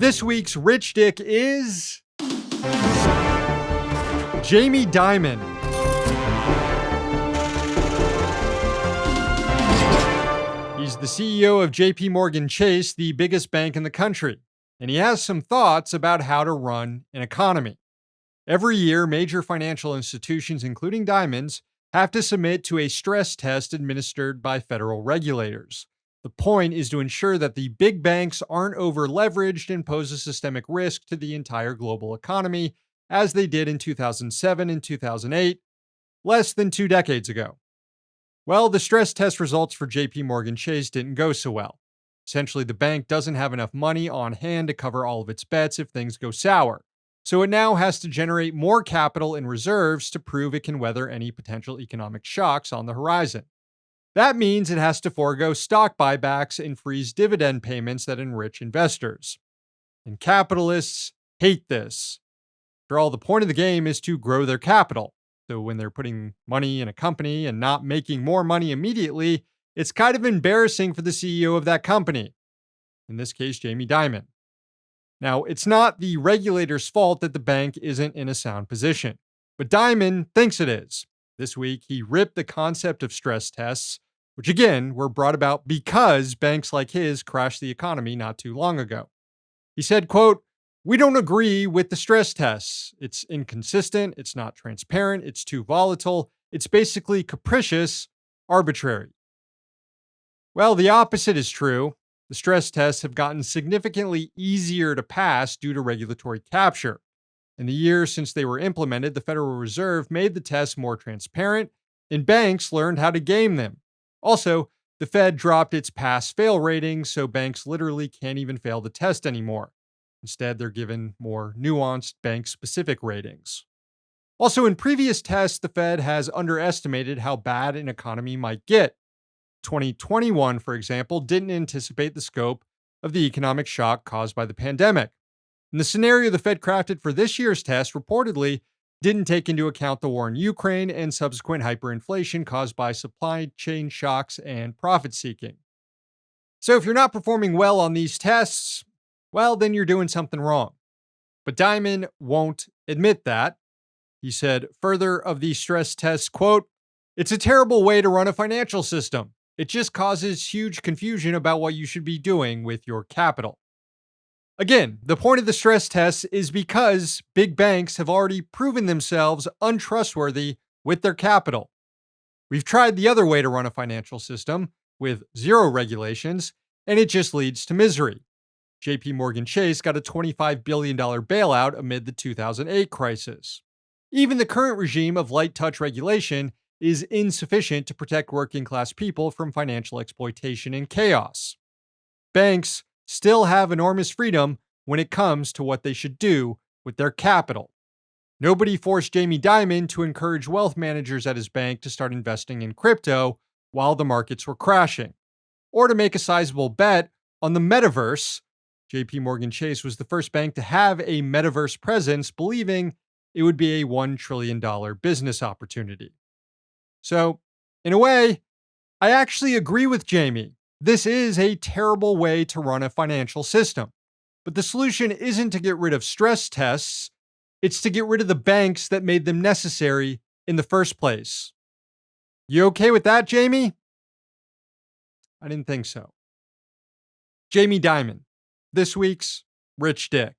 This week's Rich Dick is Jamie Dimon. He's the CEO of JP Morgan Chase, the biggest bank in the country, and he has some thoughts about how to run an economy. Every year, major financial institutions, including Dimon's, have to submit to a stress test administered by federal regulators. The point is to ensure that the big banks aren't over-leveraged and pose a systemic risk to the entire global economy, as they did in 2007 and 2008, less than 2 decades ago. Well, the stress test results for JP Morgan Chase didn't go so well. Essentially, the bank doesn't have enough money on hand to cover all of its bets if things go sour. So it now has to generate more capital and reserves to prove it can weather any potential economic shocks on the horizon. That means it has to forego stock buybacks and freeze dividend payments that enrich investors. And capitalists hate this. After all, the point of the game is to grow their capital. So when they're putting money in a company and not making more money immediately, it's kind of embarrassing for the CEO of that company. In this case, Jamie Dimon. Now, it's not the regulator's fault that the bank isn't in a sound position, but Dimon thinks it is. This week, he ripped the concept of stress tests, which again were brought about because banks like his crashed the economy not too long ago. He said, quote, "We don't agree with the stress tests. It's inconsistent, it's not transparent, it's too volatile, it's basically capricious, arbitrary." Well, the opposite is true. The stress tests have gotten significantly easier to pass due to regulatory capture. In the years since they were implemented, the Federal Reserve made the tests more transparent, and banks learned how to game them. Also, the Fed dropped its pass-fail ratings, so banks literally can't even fail the test anymore. Instead, they're given more nuanced bank-specific ratings. Also, in previous tests, the Fed has underestimated how bad an economy might get. 2021, for example, didn't anticipate the scope of the economic shock caused by the pandemic. And the scenario the Fed crafted for this year's test reportedly didn't take into account the war in Ukraine and subsequent hyperinflation caused by supply chain shocks and profit-seeking. So if you're not performing well on these tests, well, then you're doing something wrong. But Dimon won't admit that. He said further of these stress tests, quote, "It's a terrible way to run a financial system. It just causes huge confusion about what you should be doing with your capital." Again, the point of the stress tests is because big banks have already proven themselves untrustworthy with their capital. We've tried the other way to run a financial system with zero regulations, and it just leads to misery. JP Morgan Chase got a $25 billion bailout amid the 2008 crisis. Even the current regime of light touch regulation is insufficient to protect working-class people from financial exploitation and chaos. Banks still have enormous freedom when it comes to what they should do with their capital. Nobody forced Jamie Dimon to encourage wealth managers at his bank to start investing in crypto while the markets were crashing, or to make a sizable bet on the metaverse. JP Morgan Chase was the first bank to have a metaverse presence, believing it would be a $1 trillion business opportunity. So, in a way, I actually agree with Jamie. This is a terrible way to run a financial system. But the solution isn't to get rid of stress tests, it's to get rid of the banks that made them necessary in the first place. You okay with that, Jamie? I didn't think so. Jamie Dimon, this week's Rich Dick.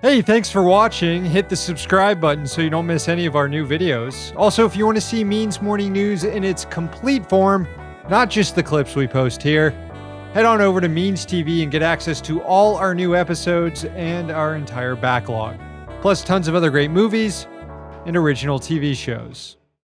Hey, thanks for watching. Hit the subscribe button so you don't miss any of our new videos. Also, if you want to see Means Morning News in its complete form, not just the clips we post here, head on over to Means TV and get access to all our new episodes and our entire backlog, plus tons of other great movies and original TV shows.